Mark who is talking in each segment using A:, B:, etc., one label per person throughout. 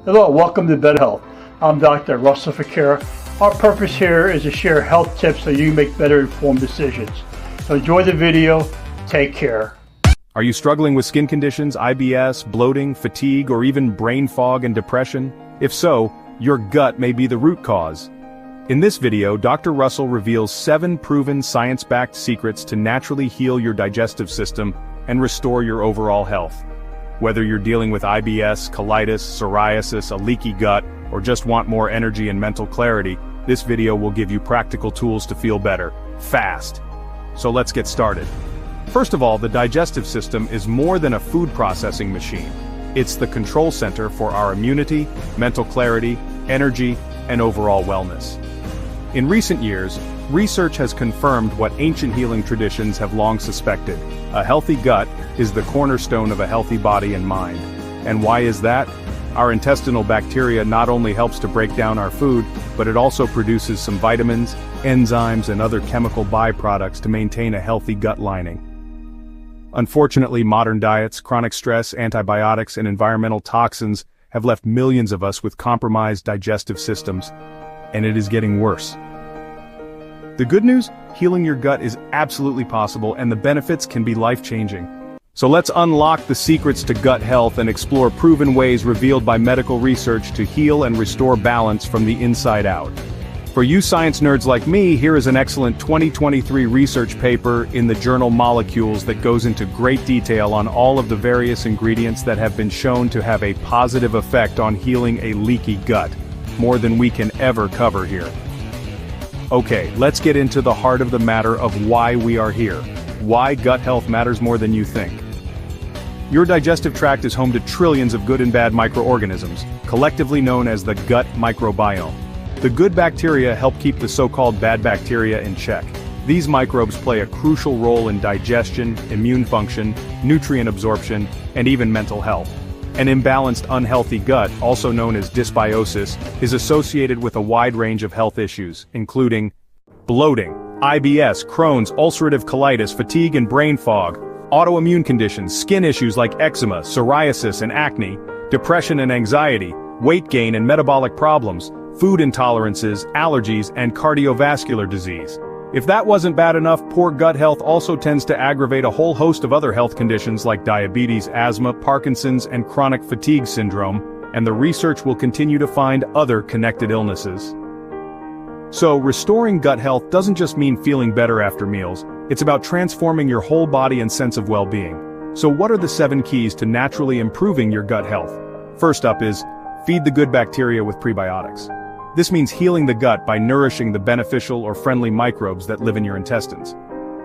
A: Hello, welcome to Better Health. I'm Dr. Russell Ficara. Our purpose here is to share health tips so you can make better informed decisions. So enjoy the video. Take care.
B: Are you struggling with skin conditions, IBS, bloating, fatigue, or even brain fog and depression? If so, your gut may be the root cause. In this video, Dr. Russell reveals 7 proven science-backed secrets to naturally heal your digestive system and restore your overall health. Whether you're dealing with IBS, colitis, psoriasis, a leaky gut, or just want more energy and mental clarity, this video will give you practical tools to feel better, fast. So let's get started. First of all, the digestive system is more than a food processing machine. It's the control center for our immunity, mental clarity, energy, and overall wellness. In recent years, research has confirmed what ancient healing traditions have long suspected. A healthy gut is the cornerstone of a healthy body and mind. And why is that? Our intestinal bacteria not only helps to break down our food, but it also produces some vitamins, enzymes, and other chemical byproducts to maintain a healthy gut lining. Unfortunately, modern diets, chronic stress, antibiotics, and environmental toxins have left millions of us with compromised digestive systems, and it is getting worse. The good news? Healing your gut is absolutely possible, and the benefits can be life-changing. So let's unlock the secrets to gut health and explore proven ways revealed by medical research to heal and restore balance from the inside out. For you science nerds like me, here is an excellent 2023 research paper in the journal Molecules that goes into great detail on all of the various ingredients that have been shown to have a positive effect on healing a leaky gut, more than we can ever cover here. Okay, let's get into the heart of the matter of why we are here. Why gut health matters more than you think. Your digestive tract is home to trillions of good and bad microorganisms, collectively known as the gut microbiome. The good bacteria help keep the so-called bad bacteria in check. These microbes play a crucial role in digestion, immune function, nutrient absorption, and even mental health. An imbalanced, unhealthy gut, also known as dysbiosis, is associated with a wide range of health issues, including bloating, IBS, Crohn's, ulcerative colitis, fatigue and brain fog, autoimmune conditions, skin issues like eczema, psoriasis and acne, depression and anxiety, weight gain and metabolic problems, food intolerances, allergies, and cardiovascular disease. If that wasn't bad enough, poor gut health also tends to aggravate a whole host of other health conditions like diabetes, asthma, Parkinson's, and chronic fatigue syndrome, and the research will continue to find other connected illnesses. So, restoring gut health doesn't just mean feeling better after meals, it's about transforming your whole body and sense of well-being. So what are the 7 keys to naturally improving your gut health? First up is, feed the good bacteria with prebiotics. This means healing the gut by nourishing the beneficial or friendly microbes that live in your intestines.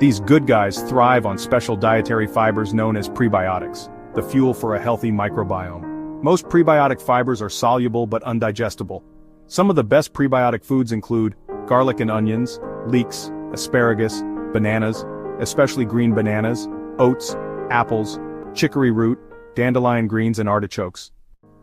B: These good guys thrive on special dietary fibers known as prebiotics, the fuel for a healthy microbiome. Most prebiotic fibers are soluble but undigestible. Some of the best prebiotic foods include garlic and onions, leeks, asparagus, bananas, especially green bananas, oats, apples, chicory root, dandelion greens and artichokes.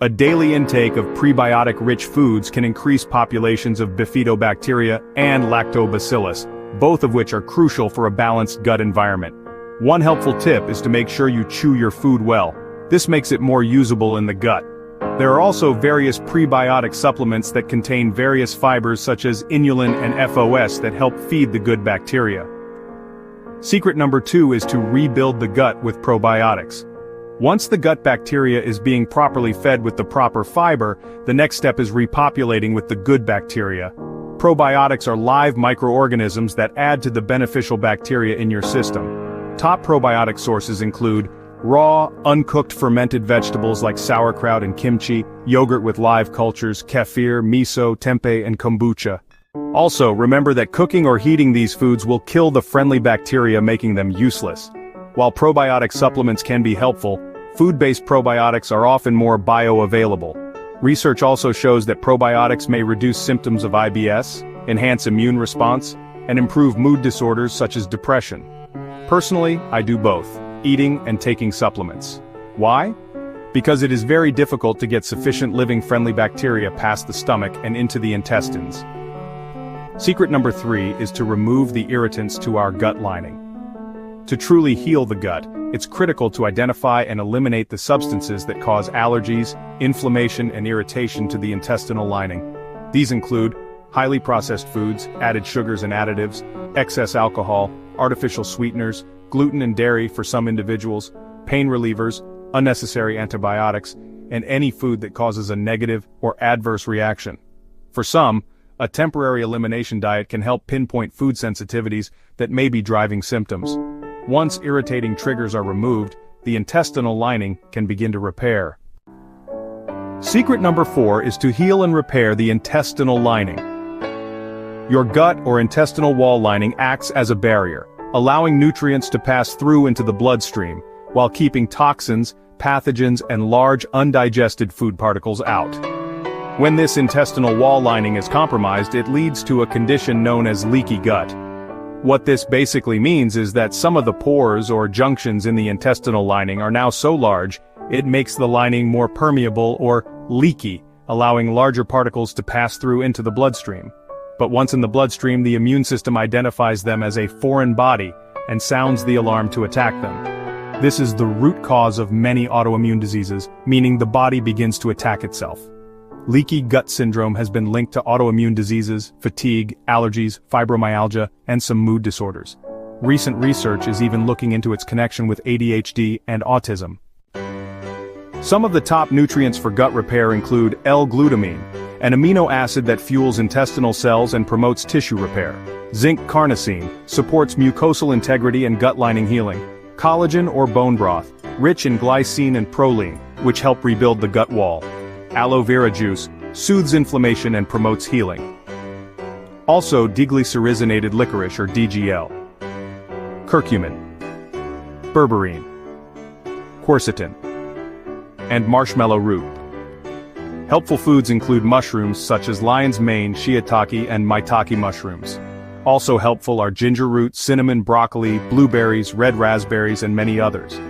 B: A daily intake of prebiotic-rich foods can increase populations of bifidobacteria and lactobacillus, both of which are crucial for a balanced gut environment. One helpful tip is to make sure you chew your food well. This makes it more usable in the gut. There are also various prebiotic supplements that contain various fibers such as inulin and FOS that help feed the good bacteria. Secret number 2 is to rebuild the gut with probiotics. Once the gut bacteria is being properly fed with the proper fiber, the next step is repopulating with the good bacteria. Probiotics are live microorganisms that add to the beneficial bacteria in your system. Top probiotic sources include raw, uncooked fermented vegetables like sauerkraut and kimchi, yogurt with live cultures, kefir, miso, tempeh, and kombucha. Also, remember that cooking or heating these foods will kill the friendly bacteria, making them useless. While probiotic supplements can be helpful, food-based probiotics are often more bioavailable. Research also shows that probiotics may reduce symptoms of IBS, enhance immune response, and improve mood disorders such as depression. Personally, I do both, eating and taking supplements. Why? Because it is very difficult to get sufficient living-friendly bacteria past the stomach and into the intestines. Secret number 3 is to remove the irritants to our gut lining. To truly heal the gut, it's critical to identify and eliminate the substances that cause allergies, inflammation, and irritation to the intestinal lining. These include highly processed foods, added sugars and additives, excess alcohol, artificial sweeteners, gluten and dairy for some individuals, pain relievers, unnecessary antibiotics, and any food that causes a negative or adverse reaction. For some, a temporary elimination diet can help pinpoint food sensitivities that may be driving symptoms. Once irritating triggers are removed, the intestinal lining can begin to repair. Secret number 4 is to heal and repair the intestinal lining. Your gut or intestinal wall lining acts as a barrier, allowing nutrients to pass through into the bloodstream, while keeping toxins, pathogens, and large undigested food particles out. When this intestinal wall lining is compromised, it leads to a condition known as leaky gut. What this basically means is that some of the pores or junctions in the intestinal lining are now so large, it makes the lining more permeable or leaky, allowing larger particles to pass through into the bloodstream. But once in the bloodstream, the immune system identifies them as a foreign body and sounds the alarm to attack them. This is the root cause of many autoimmune diseases, meaning the body begins to attack itself. Leaky gut syndrome has been linked to autoimmune diseases, fatigue, allergies, fibromyalgia, and some mood disorders. Recent research is even looking into its connection with ADHD and autism. Some of the top nutrients for gut repair include L-glutamine, an amino acid that fuels intestinal cells and promotes tissue repair. Zinc carnosine supports mucosal integrity and gut lining healing. Collagen or bone broth, rich in glycine and proline, which help rebuild the gut wall. Aloe vera juice soothes inflammation and promotes healing. Also deglycerinated licorice or DGL. Curcumin, berberine, quercetin, and marshmallow root. Helpful foods include mushrooms such as lion's mane, shiitake, and maitake mushrooms. Also helpful are ginger root, cinnamon, broccoli, blueberries, red raspberries, and many others.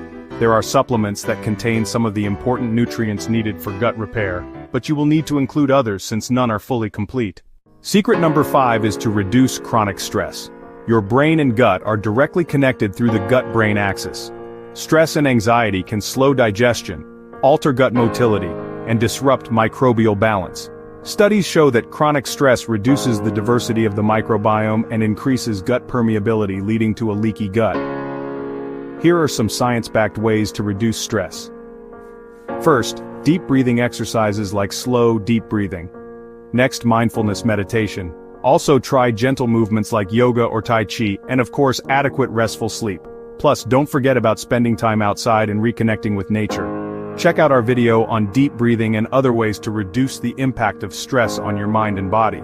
B: There are supplements that contain some of the important nutrients needed for gut repair, but you will need to include others since none are fully complete. Secret number 5 is to reduce chronic stress. Your brain and gut are directly connected through the gut-brain axis. Stress and anxiety can slow digestion, alter gut motility, and disrupt microbial balance. Studies show that chronic stress reduces the diversity of the microbiome and increases gut permeability, leading to a leaky gut. Here are some science-backed ways to reduce stress. First, deep breathing exercises like slow, deep breathing. Next, mindfulness meditation. Also try gentle movements like yoga or Tai Chi, and of course, adequate restful sleep. Plus, don't forget about spending time outside and reconnecting with nature. Check out our video on deep breathing and other ways to reduce the impact of stress on your mind and body.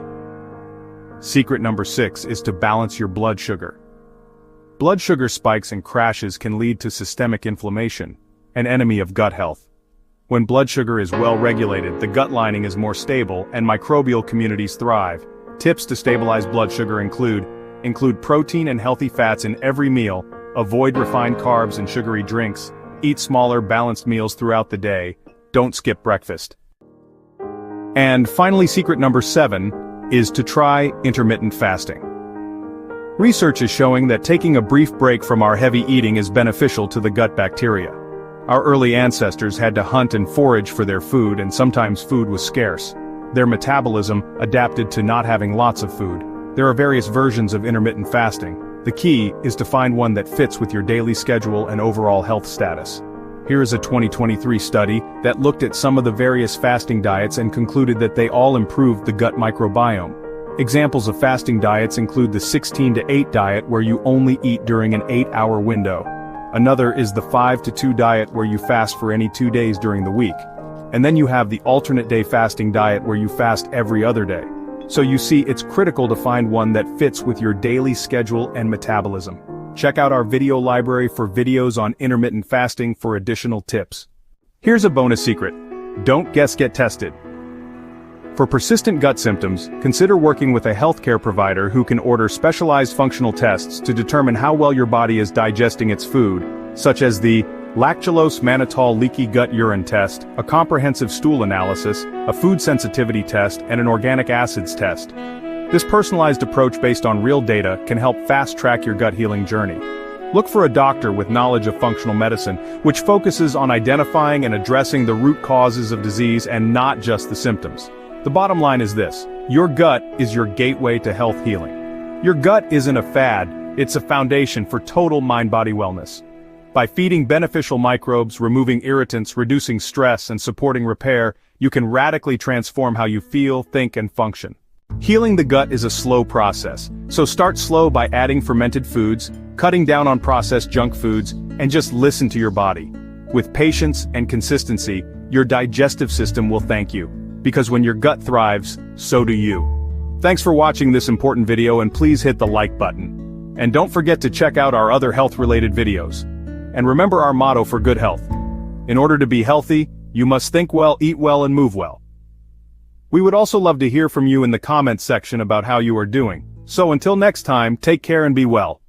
B: Secret number 6 is to balance your blood sugar. Blood sugar spikes and crashes can lead to systemic inflammation, an enemy of gut health. When blood sugar is well regulated, the gut lining is more stable and microbial communities thrive. Tips to stabilize blood sugar include protein and healthy fats in every meal, avoid refined carbs and sugary drinks, eat smaller, balanced meals throughout the day, don't skip breakfast. And finally, secret number 7 is to try intermittent fasting. Research is showing that taking a brief break from our heavy eating is beneficial to the gut bacteria. Our early ancestors had to hunt and forage for their food, and sometimes food was scarce. Their metabolism adapted to not having lots of food. There are various versions of intermittent fasting. The key is to find one that fits with your daily schedule and overall health status. Here is a 2023 study that looked at some of the various fasting diets and concluded that they all improved the gut microbiome. Examples of fasting diets include the 16-8 diet, where you only eat during an 8-hour window. Another is the 5-2 diet, where you fast for any 2 days during the week. And then you have the alternate day fasting diet, where you fast every other day. So you see, it's critical to find one that fits with your daily schedule and metabolism. Check out our video library for videos on intermittent fasting for additional tips. Here's a bonus secret. Don't guess, get tested. For persistent gut symptoms, consider working with a healthcare provider who can order specialized functional tests to determine how well your body is digesting its food, such as the lactulose mannitol leaky gut urine test, a comprehensive stool analysis, a food sensitivity test, and an organic acids test. This personalized approach based on real data can help fast-track your gut healing journey. Look for a doctor with knowledge of functional medicine, which focuses on identifying and addressing the root causes of disease and not just the symptoms. The bottom line is this: your gut is your gateway to health healing. Your gut isn't a fad, it's a foundation for total mind-body wellness. By feeding beneficial microbes, removing irritants, reducing stress, and supporting repair, you can radically transform how you feel, think, and function. Healing the gut is a slow process, so start slow by adding fermented foods, cutting down on processed junk foods, and just listen to your body. With patience and consistency, your digestive system will thank you, because when your gut thrives, so do you. Thanks for watching this important video, and please hit the like button. And don't forget to check out our other health-related videos. And remember our motto for good health: in order to be healthy, you must think well, eat well, and move well. We would also love to hear from you in the comments section about how you are doing. So until next time, take care and be well.